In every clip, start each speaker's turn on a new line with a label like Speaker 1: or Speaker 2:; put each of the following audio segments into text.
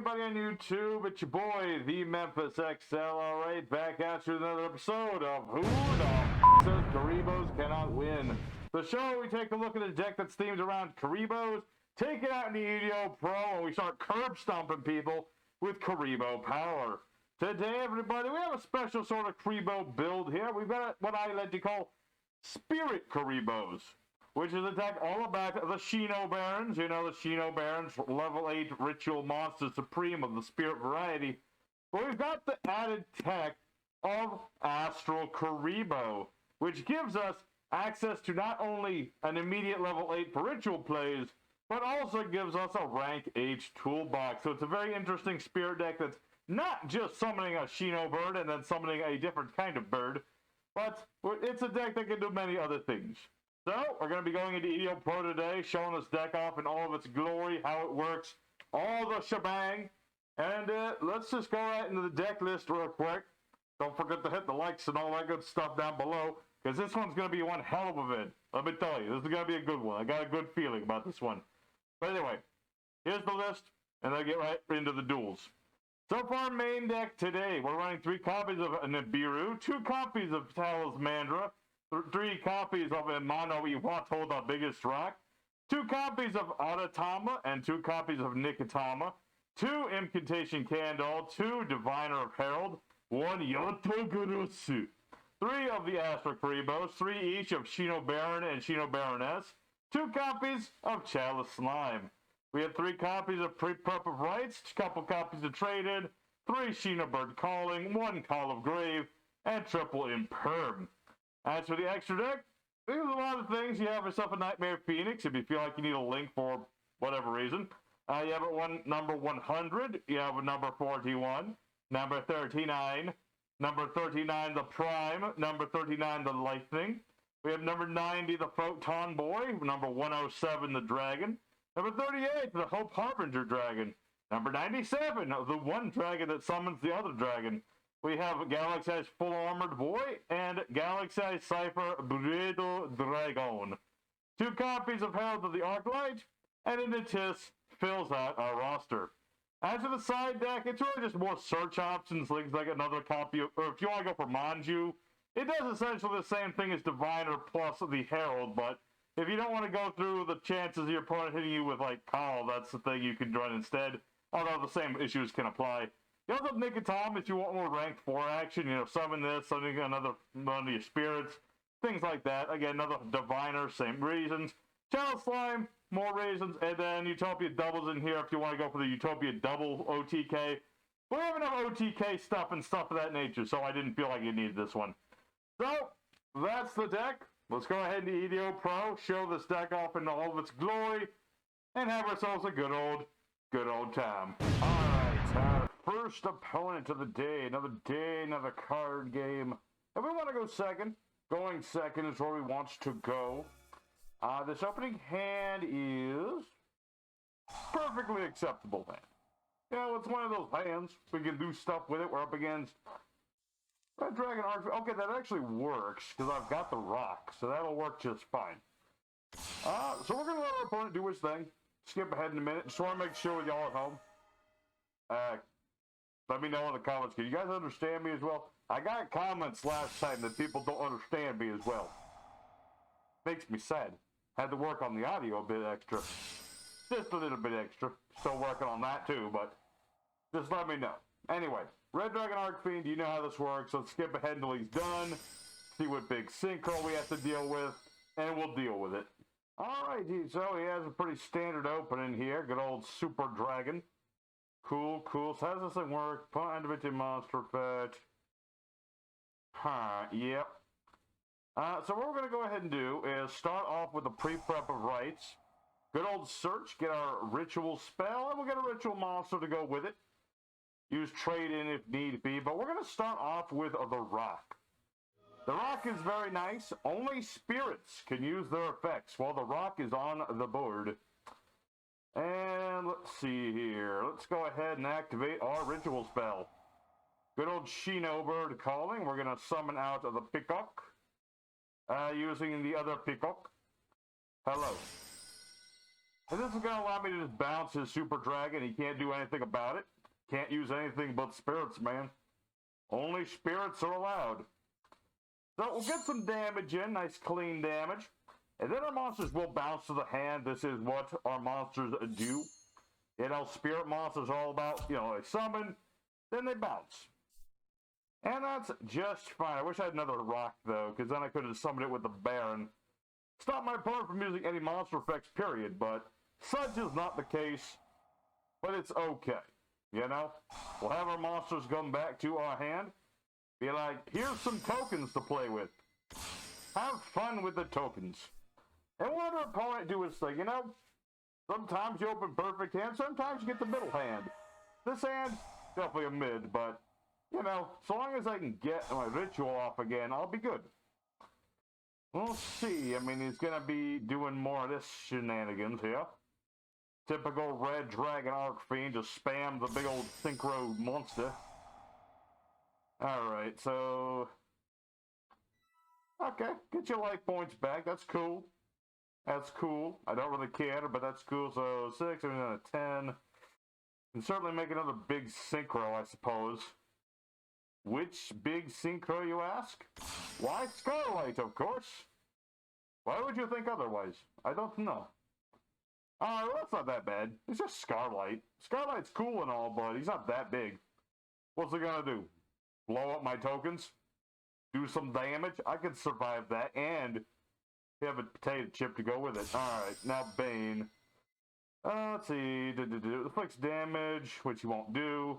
Speaker 1: everybody on YouTube? It's your boy, the Memphis XL. Alright, back at you with another episode of Who the Says Kuribohs Cannot Win. The show, we take a look at a deck that's themed around Kuribohs, take it out in the yugioh Pro, and we start curb stomping people with Kuriboh power. Today, everybody, we have a special sort of Kuriboh build here. We've got what I like to call Spirit Kuribohs, which is a deck all about the Shino Barons. You know, the Shino Barons, level 8 ritual monster supreme of the spirit variety. But we've got the added tech of Astral Kuriboh, which gives us access to not only an immediate level 8 for ritual plays, but also gives us a rank H toolbox. So it's a very interesting spirit deck that's not just summoning a Shinobird and then summoning a different kind of bird, but it's a deck that can do many other things. So, we're going to be going into yugioh Pro today, showing this deck off in all of its glory, how it works, all the shebang. And let's just go right into the deck list real quick. Don't forget to hit the likes and all that good stuff down below, because this one's going to be one hell of a vid. Let me tell you, this is going to be a good one. I got a good feeling about this one. But anyway, here's the list, and then get right into the duels. So far, main deck today, we're running 3 copies of Nibiru, 2 copies of Talismandra, 3 copies of Imano Iwato, the biggest rock, 2 copies of Aratama, and 2 copies of Nikitama, 2 Incantation Candle, 2 Diviner of Herald, 1 Yotogurusu, 3 of the Astral Kuribohs, 3 each of Shino Baron and Shino Baroness, 2 copies of Chalice Slime. We have 3 copies of Pre-Prep of Rights, a couple copies of Traded, 3 Shinobird Calling, 1 Call of Grave, and triple Imperm. As for the extra deck, there's a lot of things. You have yourself a Nightmare Phoenix if you feel like you need a link for whatever reason. You have a number 100, you have a number 41, number 39, number 39 the Prime, number 39 the Lightning. We have number 90 the Photon Boy, number 107 the Dragon, number 38 the Hope Harbinger Dragon, number 97 the one dragon that summons the other dragon. We have Galaxy's Full Armored Boy and Galaxy's Cypher Bredo Dragon. 2 copies of Herald of the Arclight, and an Atis fills out our roster. As for the side deck, it's really just more search options, things like another copy of, or if you want to go for Maju, it does essentially the same thing as Diviner plus the Herald, but if you don't want to go through the chances of your opponent hitting you with, like, Call, that's the thing you can run instead, although the same issues can apply. You also have Nikitama if you want more rank 4 action, you know, summon this, summoning another one of your spirits, things like that. Again, another Diviner, same reasons. Chalice Slime, more reasons, and then Utopia doubles in here if you want to go for the Utopia double OTK. We have enough OTK stuff and stuff of that nature, so I didn't feel like you needed this one. So, that's the deck. Let's go ahead and yugioh Pro, show this deck off in all of its glory, and have ourselves a good old time. Alright, our first opponent of the day, another card game. And we want to go second. Going second is where we want to go. This opening hand is perfectly acceptable hand. You know, it's one of those hands. We can do stuff with it. We're up against Red Dragon Archfiend. Okay, that actually works, because I've got the rock, so that'll work just fine. So we're going to let our opponent do his thing. Skip ahead in a minute. Just want to make sure with y'all at home. Let me know in the comments. Can you guys understand me as well? I got comments last time that people don't understand me as well. Makes me sad. Had to work on the audio a bit extra. Just a little bit extra. Still working on that too, but just let me know. Anyway, Red Dragon Archfiend, you know how this works. Let's skip ahead until he's done. See what big sinkhole we have to deal with, and we'll deal with it. Alright, so he has a pretty standard opening here. Good old Super Dragon. Cool. So how does this thing work? Put individual monster fetch. Yep. So what we're going to go ahead and do is start off with the pre-prep of rights. Good old search, get our ritual spell, and we'll get a ritual monster to go with it. Use trade in if need be, but we're going to start off with the rock. The rock is very nice. Only spirits can use their effects while the rock is on the board. And let's see here. Let's go ahead and activate our ritual spell. Good old Shinobird Calling. We're going to summon out the Peacock. Using the other Peacock. Hello. And this is going to allow me to just bounce his Super Dragon. He can't do anything about it. Can't use anything but spirits, man. Only spirits are allowed. So we'll get some damage in, nice clean damage. And then our monsters will bounce to the hand. This is what our monsters do. You know, spirit monsters are all about, you know, they summon, then they bounce. And that's just fine. I wish I had another rock, though, because then I could have summoned it with the Baron. Stop my opponent from using any monster effects, period, but such is not the case. But it's okay, you know? We'll have our monsters come back to our hand. Be like, here's some tokens to play with. Have fun with the tokens. And we'll have our opponent do his thing, you know? Sometimes you open perfect hand, sometimes you get the middle hand. This hand, definitely a mid, but, you know, so long as I can get my ritual off again, I'll be good. We'll see. I mean, he's going to be doing more of this shenanigans here. Typical Red Dragon Archfiend, just spam the big old synchro monster. Alright, so... Okay, get your life points back. That's cool. That's cool. I don't really care, but that's cool. So 6, and then a 10. Can certainly make another big synchro, I suppose. Which big synchro, you ask? Why Scarlight, of course. Why would you think otherwise? I don't know. Well, that's not that bad. It's just Scarlight. Scarlight's cool and all, but he's not that big. What's he gonna do? Blow up my tokens? Do some damage? I could survive that, and have a potato chip to go with it. Alright, now Bane. Let's see. Afflicts damage, which he won't do.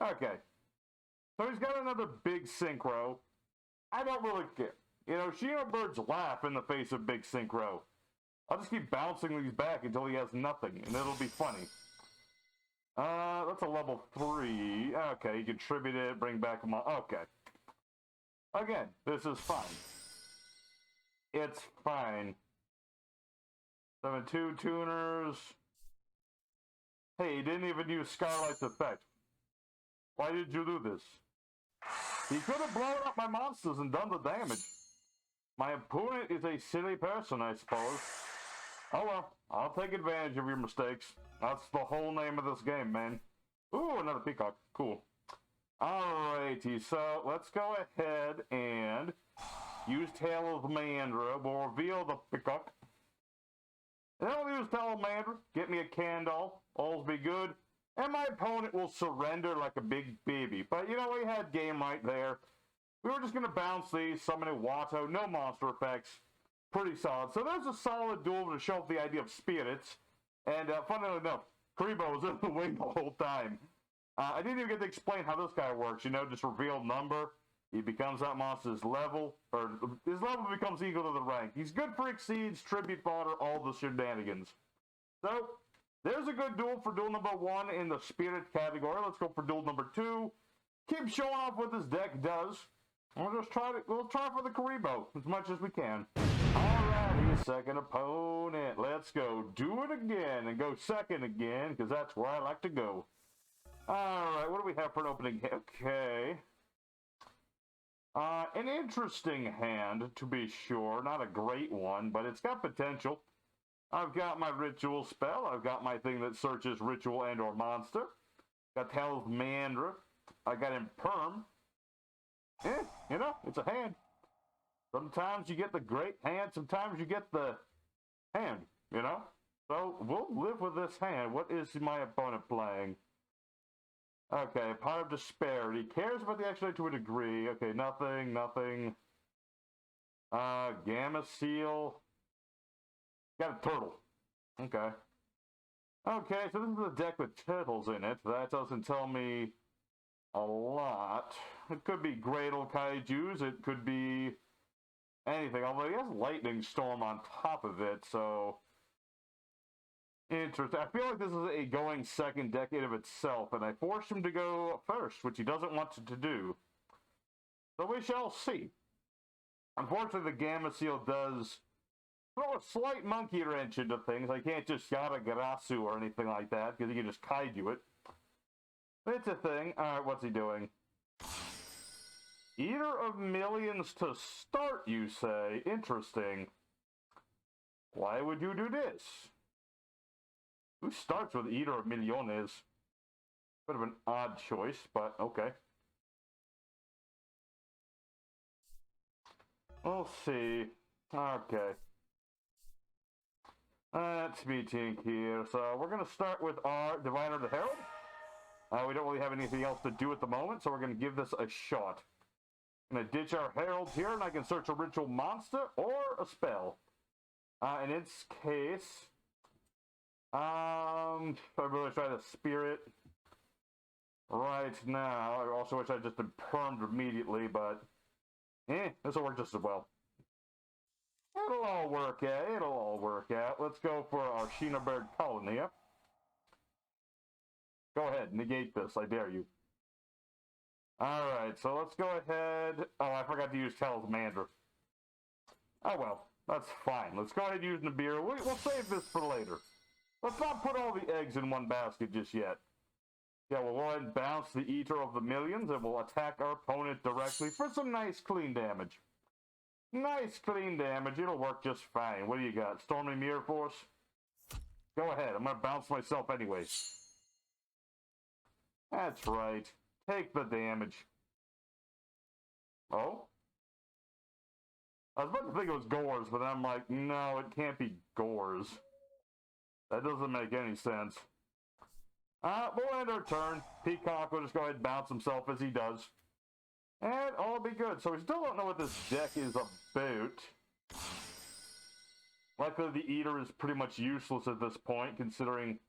Speaker 1: Okay. So he's got another big synchro. I don't really care. You know, Shinobirds laugh in the face of big synchro. I'll just keep bouncing these back until he has nothing, and it'll be funny. That's a level 3. Okay, you contribute it, bring back him on. Okay. Again, this is fine. It's fine. 7-2 tuners. Hey, he didn't even use Scarlight's effect. Why did you do this? He could have blown up my monsters and done the damage. My opponent is a silly person, I suppose. Oh well, I'll take advantage of your mistakes. That's the whole name of this game, man. Ooh, another peacock. Cool. Alrighty, so let's go ahead and use Tail of Mandra. We'll reveal the peacock. And then we'll use Tail of Mandra. Get me a candle. All's be good. And my opponent will surrender like a big baby. But, you know, we had game right there. We were just going to bounce these, summon a Watto, no monster effects. Pretty solid. So there's a solid duel to show off the idea of spirits. And funnily enough, Kuriboh was in the wing the whole time. I didn't even get to explain how this guy works. You know, just reveal number. He becomes that monster's level, or his level becomes equal to the rank. He's good for exceeds, tribute fodder, all the shenanigans. So, there's a good duel for duel number 1 in the spirit category. Let's go for duel number 2. Keep showing off what this deck does. We'll try for the Kuriboh as much as we can. Alrighty, second opponent. Let's go. Do it again and go second again, because that's where I like to go. Alright, what do we have for an opening? Okay. An interesting hand, to be sure. Not a great one, but it's got potential. I've got my ritual spell. I've got my thing that searches ritual and or monster. Got Tail of Mandra. I got Imperm. You know, it's a hand. Sometimes you get the great hand, sometimes you get the hand, you know? So, we'll live with this hand. What is my opponent playing? Okay, Pot of Despair. He cares about the extra to a degree. Okay, nothing. Gamma Seal. Got a turtle. Okay. Okay, so this is a deck with turtles in it. That doesn't tell me a lot. It could be Gradle Kaijus. It could be anything. Although he has Lightning Storm on top of it, so... Interesting. I feel like this is a going second deck in of itself, and I forced him to go first, which he doesn't want to do. So we shall see. Unfortunately, the Gamma Seal does throw a slight monkey wrench into things. I can't just Yara Garasu or anything like that, because he can just kaiju it. It's a thing. Alright, what's he doing? Eater of Millions to start, you say? Interesting. Why would you do this? Who starts with Eater of Millones? Bit of an odd choice, but okay. We'll see. Okay. Let's be tink here. So we're going to start with our Diviner the Herald. We don't really have anything else to do at the moment, so we're going to give this a shot. I'm going to ditch our Heralds here, and I can search a ritual monster or a spell. In its case, I really try to Spirit right now. I also wish I just been permed immediately, but this will work just as well. It'll all work out. It'll all work out. Let's go for our Shinobird colony. Go ahead, negate this. I dare you. Alright, so let's go ahead. Oh, I forgot to use Talismander. Oh well, that's fine. Let's go ahead and use Nibiru. We'll save this for later. Let's not put all the eggs in one basket just yet. Yeah, we'll go ahead and bounce the Eater of the Millions, and we'll attack our opponent directly for some nice clean damage. Nice clean damage. It'll work just fine. What do you got? Stormy Mirror Force? Go ahead. I'm going to bounce myself anyway. That's right. Take the damage. Oh? I was about to think it was Gores, but I'm like, no, it can't be Gores. That doesn't make any sense. We'll end our turn. Peacock will just go ahead and bounce himself as he does. And all be good. So we still don't know what this deck is about. Luckily, the Eater is pretty much useless at this point, considering,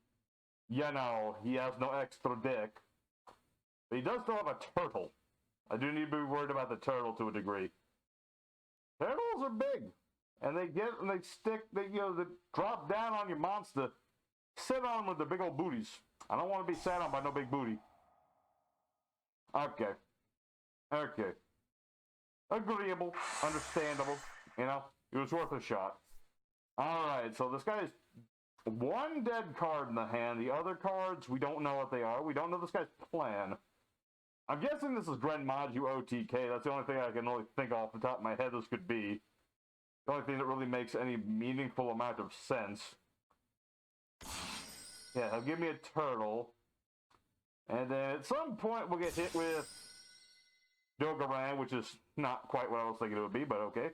Speaker 1: you know, he has no extra deck. But he does still have a turtle. I do need to be worried about the turtle to a degree. Turtles are big. And they stick, they drop down on your monster. Sit on with the big old booties. I don't want to be sat on by no big booty. Okay. Okay. Agreeable. Understandable. You know, it was worth a shot. Alright, so this guy has one dead card in the hand. The other cards, we don't know what they are. We don't know this guy's plan. I'm guessing this is Gren, Maju, OTK. That's the only thing I can really think off the top of my head this could be. The only thing that really makes any meaningful amount of sense. Yeah, he'll give me a turtle. And then at some point we'll get hit with Dogaran, which is not quite what I was thinking it would be, but okay.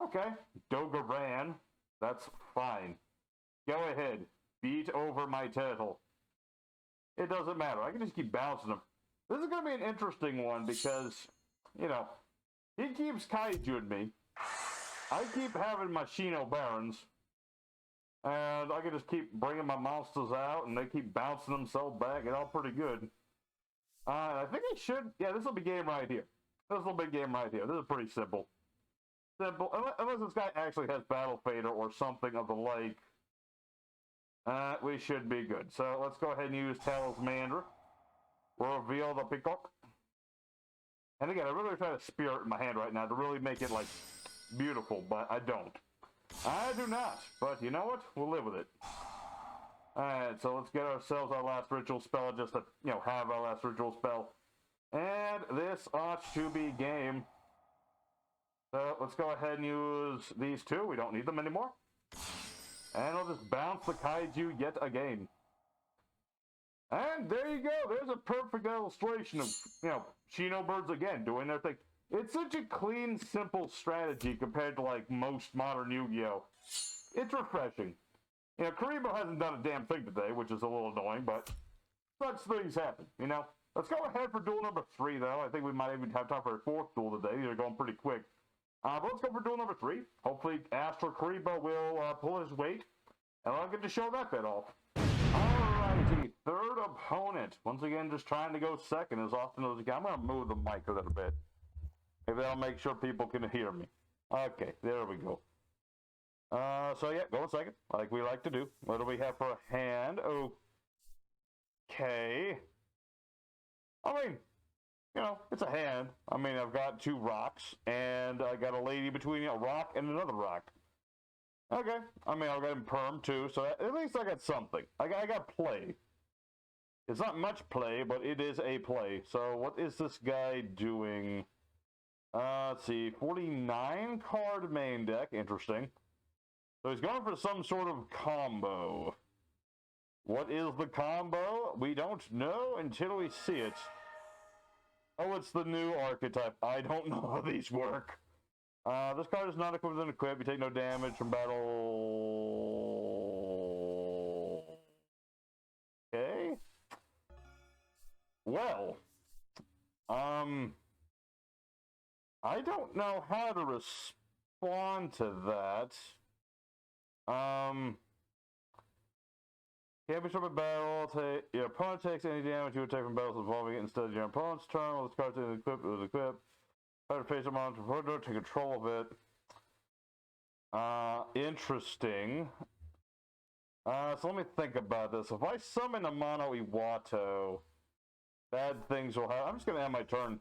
Speaker 1: Okay, Dogaran. That's fine. Go ahead. Beat over my turtle. It doesn't matter. I can just keep bouncing him. This is going to be an interesting one because, you know, he keeps kaijuing me. I keep having my Shino Barons. And I can just keep bringing my monsters out, and they keep bouncing themselves back. It's all pretty good. I think I should... Yeah, this will be game right here. This will be game right here. This is pretty simple. Simple. Unless this guy actually has Battle Fader or something of the like. We should be good. So let's go ahead and use Talismander. We'll reveal the Peacock. And again, I really try to Spirit in my hand right now to really make it, like, beautiful, but I don't. I do not, but you know what? We'll live with it. Alright, so let's get ourselves our last ritual spell, just to, you know, have our last ritual spell. And this ought to be game. So let's go ahead and use these two. We don't need them anymore. And I'll just bounce the Kaiju yet again. And there you go. There's a perfect illustration of, you know, Shinobirds again doing their thing. It's such a clean, simple strategy compared to, like, most modern Yu-Gi-Oh! It's refreshing. You know, Kuriboh hasn't done a damn thing today, which is a little annoying, but such things happen, you know? Let's go ahead for duel number 3, though. I think we might even have time for a 4th duel today. These are going pretty quick. But let's go for duel number 3. Hopefully, Astral Kuriboh will pull his weight, and I'll get to show that bit off. Alrighty, third opponent. Once again, just trying to go second as often as I can. I'm going to move the mic a little bit. Maybe I'll make sure people can hear me. Okay, there we go. So yeah, go a second, like we like to do. What do we have for a hand? Okay. I mean, you know, it's a hand. I mean, I've got 2 rocks, and I got a lady between a rock and another rock. Okay. I mean, I've got him perm, too, so at least I got something. I got play. It's not much play, but it is a play. So what is this guy doing? Let's see, 49 card main deck, interesting. So he's going for some sort of combo. What is the combo? We don't know until we see it. Oh, it's the new archetype. I don't know how these work. This card is not equipped with an equip. You take no damage from battle. Okay. Well, I don't know how to respond to that. Can't be struck in battle. Your opponent takes any damage you would take from battles involving it instead of your opponent's turn. While this card is equipped, it was equipped. Try to face a monster, take control of it. Interesting. So let me think about this. If I summon a mono Iwato, bad things will happen. I'm just gonna end my turn.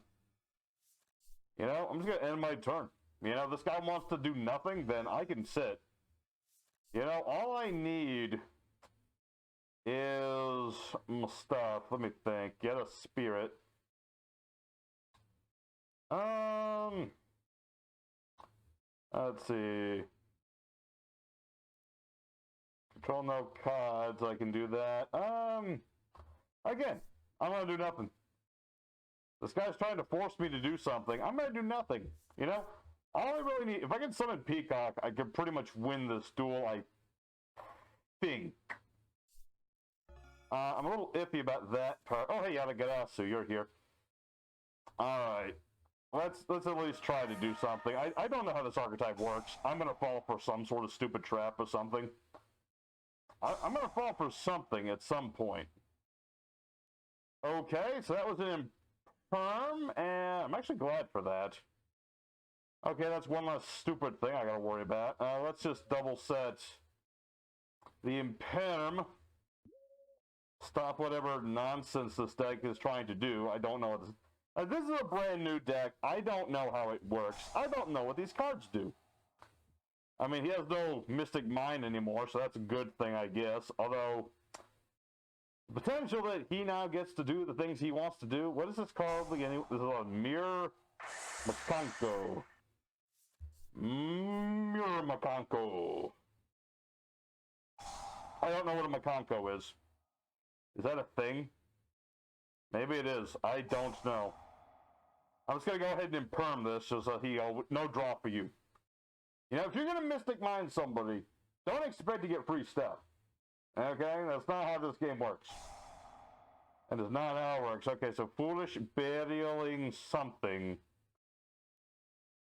Speaker 1: You know, I'm just gonna end my turn. You know, this guy wants to do nothing, then I can sit. You know, all I need is stuff. Let me think. Get a spirit. Let's see. Control no cards. I can do that. Again, I'm gonna do nothing. This guy's trying to force me to do something. I'm gonna do nothing. You know, all I really need, if I can summon Peacock, I can pretty much win this duel. I think. I'm a little iffy about that part. Oh, hey, Yadagarasu, you're here. Alright. Let's at least try to do something. I don't know how this archetype works. I'm going to fall for some sort of stupid trap or something. I'm going to fall for something at some point. Okay, so that was an imperm, and I'm actually glad for that. Okay, that's one less stupid thing I got to worry about. Let's just double set the imperm. Stop whatever nonsense this deck is trying to do. I don't know what this... this is a brand new deck. I don't know how it works. I don't know what these cards do. I mean, he has no Mystic Mind anymore, so that's a good thing, I guess. Although, the potential that he now gets to do the things he wants to do... What is this called again? This is a Mirror Mikanko. Mirror Mikanko. I don't know what a Mikanko is. Is that a thing? Maybe it is. I don't know. I'm just going to go ahead and imperm this so no draw for you. You know, if you're going to Mystic Mind somebody, don't expect to get free stuff. Okay? That's not how this game works. That is not how it works. Okay, so Foolish Burialing something.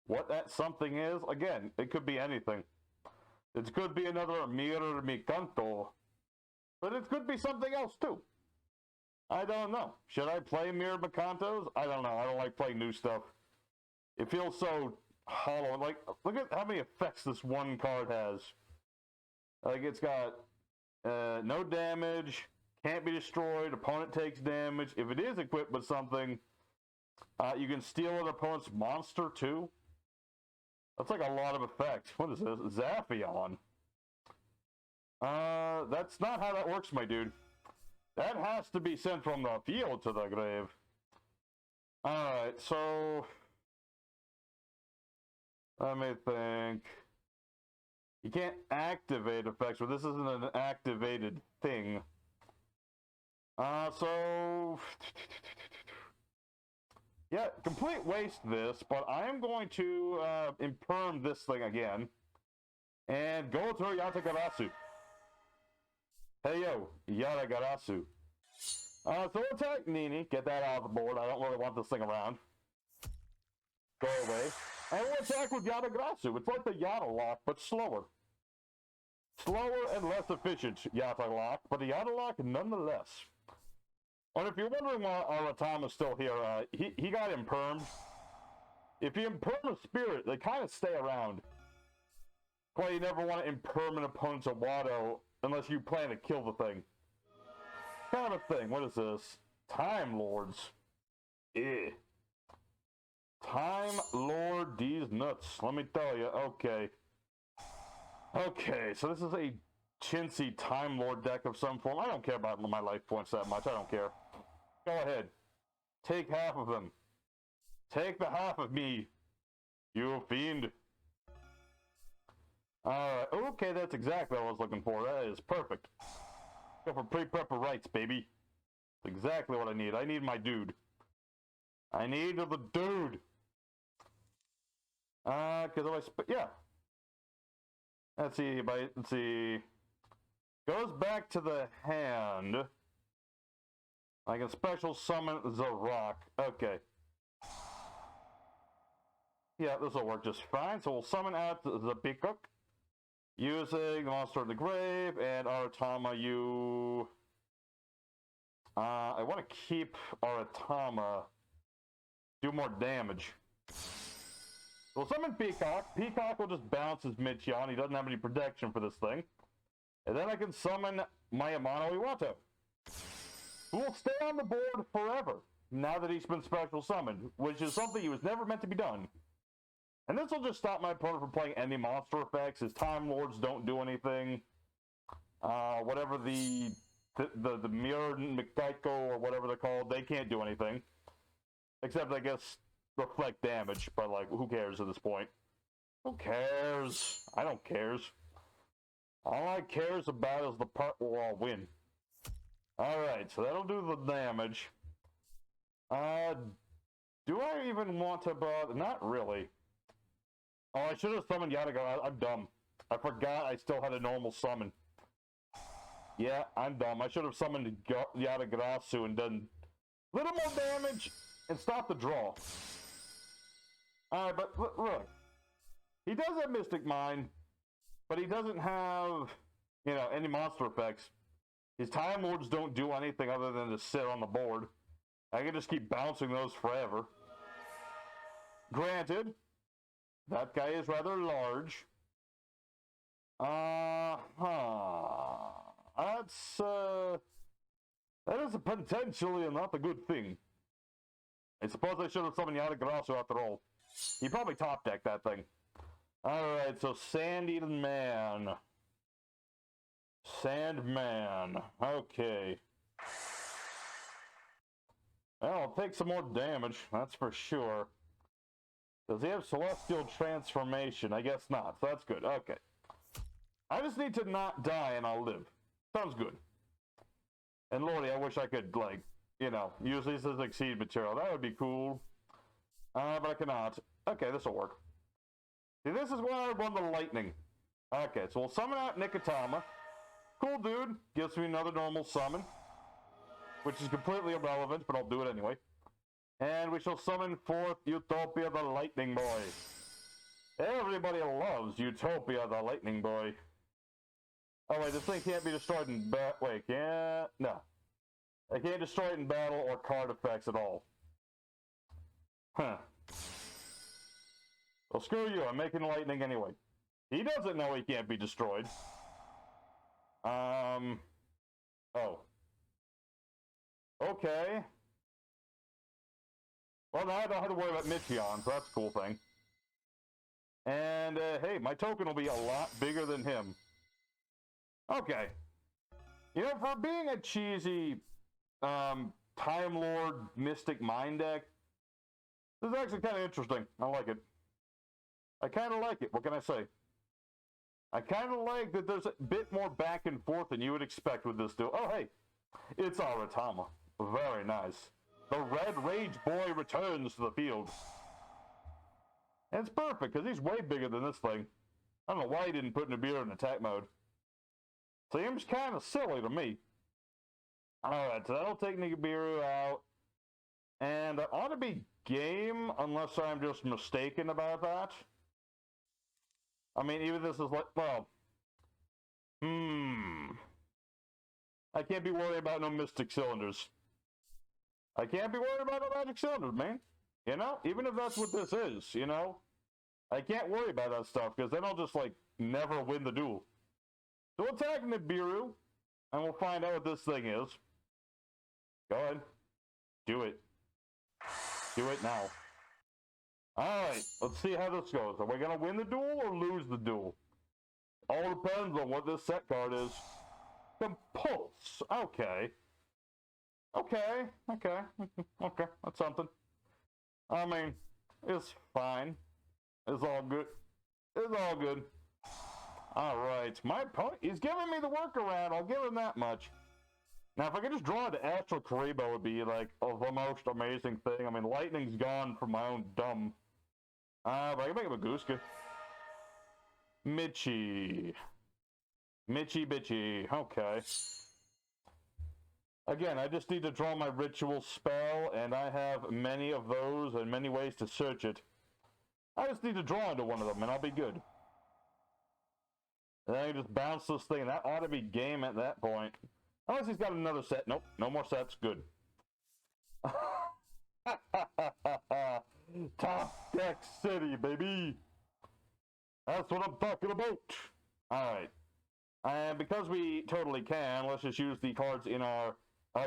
Speaker 1: What that something is, again, it could be anything. It could be another Mirror Mikanto. But it could be something else, too. I don't know. Should I play Mirror Mikantos? I don't know. I don't like playing new stuff. It feels so hollow. Like, look at how many effects this one card has. Like, it's got no damage, can't be destroyed, opponent takes damage. If it is equipped with something, you can steal an opponent's monster, too. That's like a lot of effect. What is this? Zaphion. That's not how that works, my dude. That has to be sent from the field to the grave. Alright, so... Let me think. You can't activate effects, but this isn't an activated thing. So... Yeah, complete waste this, but I am going to imperm this thing again. And go to Yatagarasu. Hey yo, Yatagarasu. So attack Nini, get that off the board. I don't really want this thing around. Go away. And we'll attack with Yatagarasu. It's like the Yata lock, but slower. Slower and less efficient Yata lock, but the Yata lock nonetheless. And if you're wondering why Aratama's still here, he got impermed. If you imperm a spirit, they kind of stay around. That's why you never want to imperm an opponent's Iwato unless you plan to kill the thing. Kind of a thing. What is this? Time Lords. Eh. Time Lord these nuts. Let me tell you. Okay. Okay, so this is a chintzy Time Lord deck of some form. I don't care about my life points that much. I don't care. Go ahead. Take half of them. Take the half of me, you fiend. Okay, that's exactly what I was looking for. That is perfect. Go for pre-prepper rights, baby. That's exactly what I need. I need my dude. I need the dude. Because yeah. Let's see, let's see. Goes back to the hand. I can special summon the rock. Okay. Yeah, this will work just fine. So we'll summon out the Peacock using the Monster of the Grave and Aratama. I want to keep Aratama. Do more damage. We'll summon Peacock. Peacock will just bounce his Michion. He doesn't have any protection for this thing. And then I can summon my Amano Iwato, who will stay on the board forever now that he's been special summoned, which is something he was never meant to be done. And this will just stop my opponent from playing any monster effects. His Time Lords don't do anything. Whatever the mirrored Mikanko or whatever they're called, they can't do anything. Except, I guess, reflect damage, but, like, who cares at this point? Who cares? I don't cares. All I cares about is the part where I'll win. Alright, so that'll do the damage. Do I even want to bother? Not really. Oh, I should have summoned Yadaga. I'm dumb. I forgot I still had a normal summon. Yeah, I'm dumb. I should have summoned Yadagrasu and done a little more damage and stop the draw. Alright, but look. He does have Mystic Mind, but he doesn't have, any monster effects. His Time Lords don't do anything other than to sit on the board. I can just keep bouncing those forever. Granted, that guy is rather large. That is potentially not a good thing. I suppose I should have summoned Yadagrasu after all. He probably top decked that thing. Alright, so Sand-Eaten Man. Sandman. Okay. Well, I'll take some more damage, that's for sure. Does he have Celestial Transformation? I guess not, so that's good. Okay. I just need to not die and I'll live. Sounds good. And Lordy, I wish I could, use these as Exceed material. That would be cool. But I cannot. Okay, this will work. See, this is where I run the lightning. Okay, so we'll summon out Nikotama. Cool dude. Gives me another normal summon. Which is completely irrelevant, but I'll do it anyway. And we shall summon forth Utopia the Lightning Boy. Everybody loves Utopia the Lightning Boy. Oh wait, this thing can't be destroyed in no. I can't destroy it in battle or card effects at all. Huh. Well, screw you, I'm making lightning anyway. He doesn't know he can't be destroyed. Oh. Okay. Well, now I don't have to worry about Michion, so that's a cool thing. And, hey, my token will be a lot bigger than him. Okay. For being a cheesy, Time Lord Mystic Mind deck, this is actually kind of interesting. I like it. I kind of like it. What can I say? I kind of like that there's a bit more back and forth than you would expect with this duel. Oh, hey. It's Aratama. Very nice. The Red Rage Boy returns to the field. And it's perfect, because he's way bigger than this thing. I don't know why he didn't put Nibiru in attack mode. Seems kind of silly to me. Alright, so that'll take Nibiru out. And that ought to be game, unless I'm just mistaken about that. I mean, even this is like, well... I can't be worried about no Mystic Cylinders. I can't be worried about no Magic Cylinders, man. Even if that's what this is, I can't worry about that stuff, because then I'll just, never win the duel. So we'll attack Nibiru, and we'll find out what this thing is. Go ahead. Do it. Do it now. Alright, let's see how this goes. Are we going to win the duel or lose the duel? All depends on what this set card is. Compulse. Okay. Okay. That's something. I mean, it's fine. It's all good. It's all good. Alright, my opponent, he's giving me the workaround, I'll give him that much. Now, if I could just draw into Astral Kuriboh, it would be like the most amazing thing. I mean, lightning's gone from my own dumb. But I can make him a Gooska. Mitchie. Mitchie bitchy. Okay. Again, I just need to draw my ritual spell, and I have many of those and many ways to search it. I just need to draw into one of them, and I'll be good. And then I can just bounce this thing, and that ought to be game at that point. Unless he's got another set. Nope, no more sets. Good. Top Deck City, baby. That's what I'm talking about. Alright. And because we totally can, let's just use the cards in our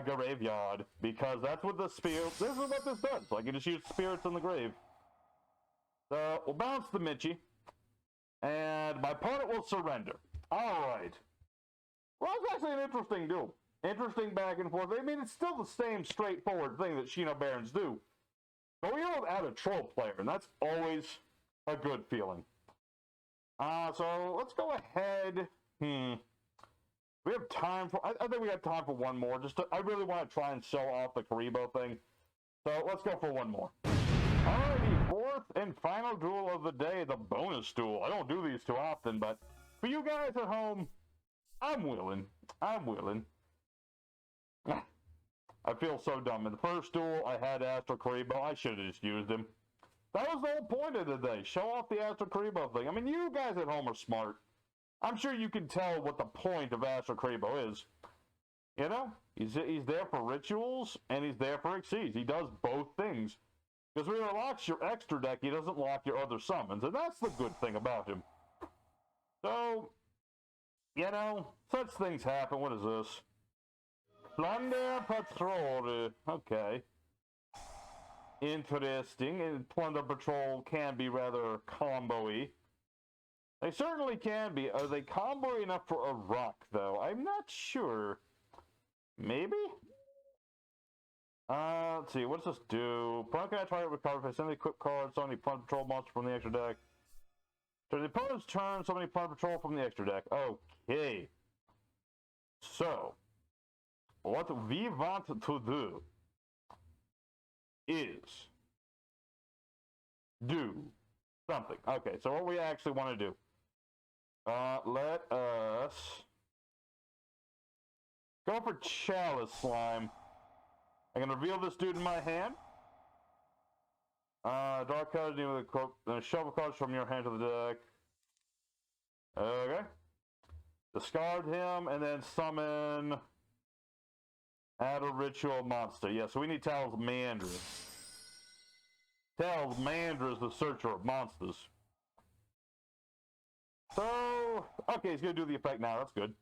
Speaker 1: graveyard. Because that's what the spirit... This is what this does. So I can just use spirits in the grave. So, we'll bounce the Mitchie. And my opponent will surrender. Alright. Well, it's actually an interesting duel. Interesting back and forth. I mean, it's still the same straightforward thing that Shino Barons do. But we don't add a troll player, and that's always a good feeling. So let's go ahead. We have time for... I think we have time for one more. I really want to try and show off the Kuriboh thing. So let's go for one more. Alrighty, fourth and final duel of the day, the bonus duel. I don't do these too often, but for you guys at home, I'm willing. I feel so dumb. In the first duel, I had Astral Kuriboh. I should have just used him. That was the whole point of the day. Show off the Astral Kuriboh thing. I mean, you guys at home are smart. I'm sure you can tell what the point of Astral Kuriboh is. You know? He's there for rituals, and he's there for exceeds. He does both things. Because when he unlocks your extra deck, he doesn't lock your other summons. And that's the good thing about him. So... You know, such things happen. What is this? Plunder, Patroll. Okay. Interesting. And Plunder, Patrol can be rather combo-y. They certainly can be. Are they combo-y enough for a rock, though? I'm not sure. Maybe? Let's see. What does this do? Plunder can target with card face. Send the equipped cards on the Plunder Patrol monster from the extra deck. So the opponent's turn, so many Plunder Patrol from the extra deck. Okay. So, what we want to do is do something. Okay, so what we actually want to do. Let us go for Chalice Slime. I'm going to reveal this dude in my hand. Dark cards, shovel cards from your hand to the deck. Okay. Discard him, and then summon... Add a ritual monster. Yeah, so we need Talismandra. Talismandra is the searcher of monsters. So... Okay, he's going to do the effect now. That's good.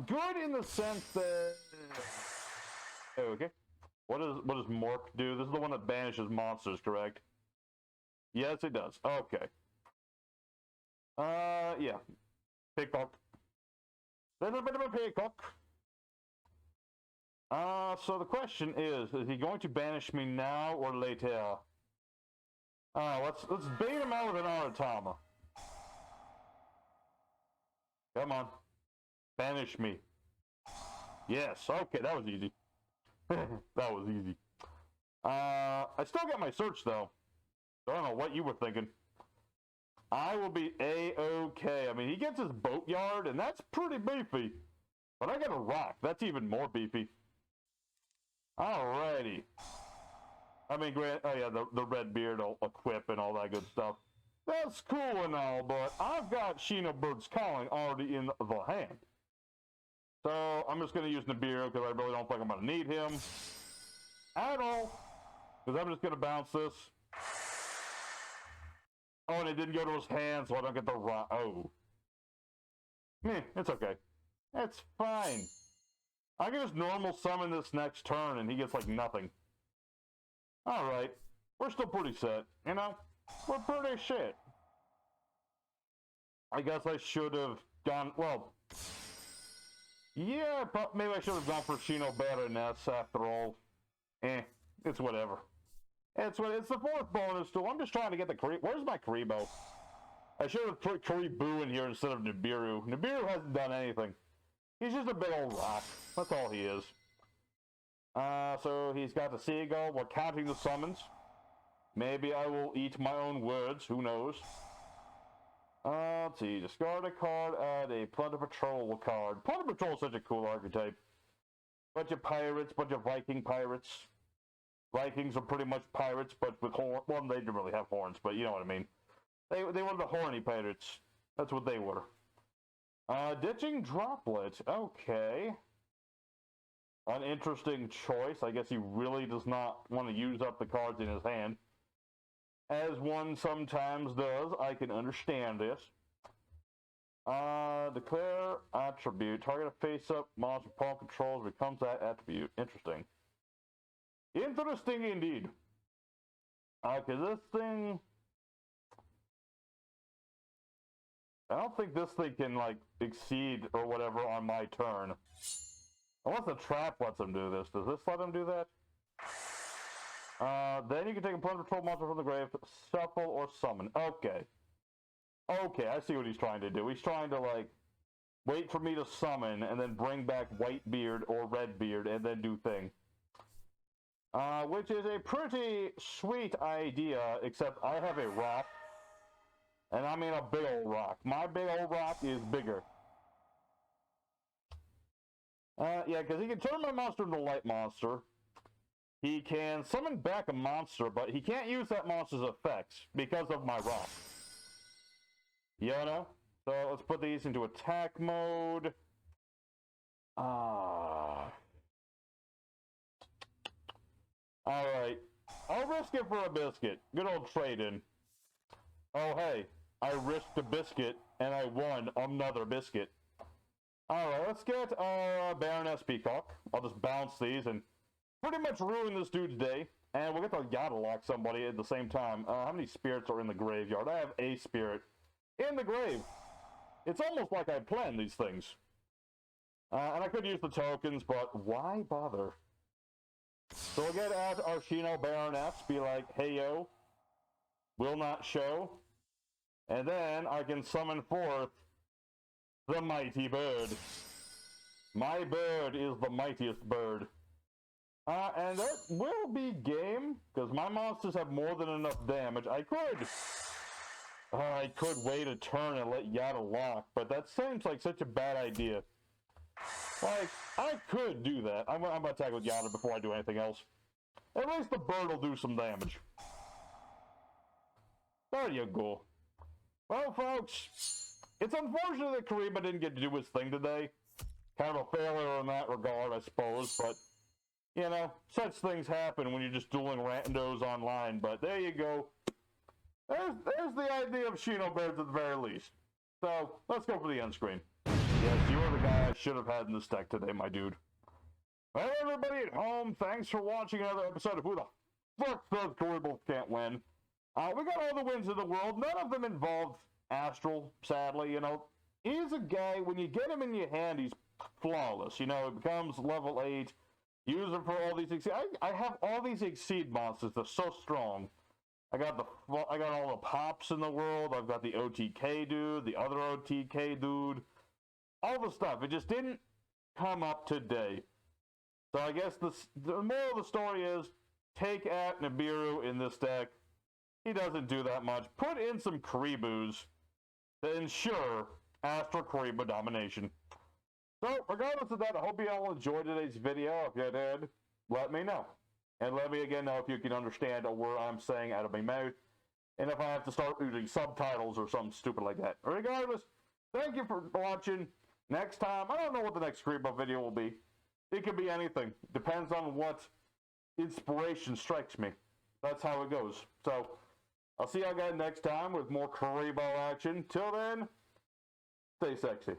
Speaker 1: Good in the sense that... Okay. What does Mork do? This is the one that banishes monsters, correct? Yes, it does. Okay. Yeah. Pickpock. There's a bit of a pickpock. So the question is he going to banish me now or later? Let's bait him out with an Aratama. Come on. Banish me. Yes, okay, that was easy. That was easy. I still got my search, though. I don't know what you were thinking. I will be A-okay. I mean, he gets his boatyard, and that's pretty beefy. But I got a rock. That's even more beefy. Alrighty. I mean, oh yeah, the red beard will equip and all that good stuff. That's cool and all, but I've got Shinobird's Calling already in the hand. So, I'm just going to use Nibiru because I really don't think I'm going to need him at all. Because I'm just going to bounce this. Oh, and it didn't go to his hand, so I don't get the rock. Oh. It's okay. It's fine. I can just normal summon this next turn, and he gets, like, nothing. Alright. We're still pretty set, you know? We're pretty shit. I guess I should have gone, well... Yeah, maybe I should have gone for Shinobird Rituals after all. It's whatever. It's the fourth bonus tool. I'm just trying to get the Kuriboh. Where's my Kuriboh? I should have put Kuriboh in here instead of Nibiru. Nibiru hasn't done anything. He's just a big old rock. That's all he is. So he's got the seagull. We're counting the summons. Maybe I will eat my own words. Who knows? Let's see. Discard a card, add a Plunder Patrol card. Plunder Patrol is such a cool archetype. Bunch of pirates, bunch of Viking pirates. Vikings are pretty much pirates, but with horns. Well, they didn't really have horns, but you know what I mean. They were the horny pirates. That's what they were. Ditching Droplet. Okay. An interesting choice. I guess he really does not want to use up the cards in his hand. As one sometimes does. I can understand this. Declare attribute. Target a face-up monster pawn controls becomes that attribute. Interesting. Interesting indeed. Okay, this thing... I don't think this thing can, like, exceed or whatever on my turn. Unless the trap lets him do this. Does this let him do that? Then you can take a Plunder Patrol monster from the grave, shuffle, or summon. Okay. Okay, I see what he's trying to do. He's trying to, like, wait for me to summon, and then bring back Whitebeard or Redbeard, and then do thing. Which is a pretty sweet idea, except I have a rock. And I mean a big old rock. My big old rock is bigger. Yeah, because he can turn my monster into a light monster. He can summon back a monster, but he can't use that monster's effects because of my rock. You know? So let's put these into attack mode. Alright. I'll risk it for a biscuit. Good old trade-in. Oh, hey. I risked a biscuit, and I won another biscuit. Alright, let's get Baroness Peacock. I'll just bounce these and pretty much ruin this dude's day. And we'll get to yada lock somebody at the same time. How many spirits are in the graveyard? I have a spirit in the grave. It's almost like I planned these things. And I could use the tokens, but why bother? So we'll get at our Shino Baroness, be like, hey yo, will not show. And then I can summon forth the mighty bird. My bird is the mightiest bird. And that will be game, because my monsters have more than enough damage. I could wait a turn and let Yada lock, but that seems like such a bad idea. Like, I could do that. I'm going to attack with Yada before I do anything else. At least the bird will do some damage. There you go. Well, folks, it's unfortunate that Kuriboh didn't get to do his thing today. Kind of a failure in that regard, I suppose, but, you know, such things happen when you're just dueling randos online, but there you go. There's the idea of Shinobirds at the very least. So, let's go for the end screen. Yes, you are the guy I should have had in this deck today, my dude. Well, everybody at home, thanks for watching another episode of Who the Fuck Does Kuriboh Can't Win. We got all the wins in the world. None of them involved Astral, sadly. You know, he's a guy, when you get him in your hand, he's flawless. You know, it becomes level 8. Use him for all these exceed. I have all these exceed monsters. They're so strong. I got all the pops in the world. I've got the OTK dude, the other OTK dude. All the stuff. It just didn't come up today. So I guess the moral of the story is, take out Nibiru in this deck. He doesn't do that much. Put in some Kuribohs to ensure Astral Kuriboh domination. So, regardless of that, I hope you all enjoyed today's video. If you did, let me know. And let me again know if you can understand a word I'm saying out of my mouth. And if I have to start using subtitles or something stupid like that. Regardless, thank you for watching. Next time, I don't know what the next Kuriboh video will be. It could be anything. Depends on what inspiration strikes me. That's how it goes. So, I'll see y'all guys next time with more Kuriboh action. Till then, stay sexy.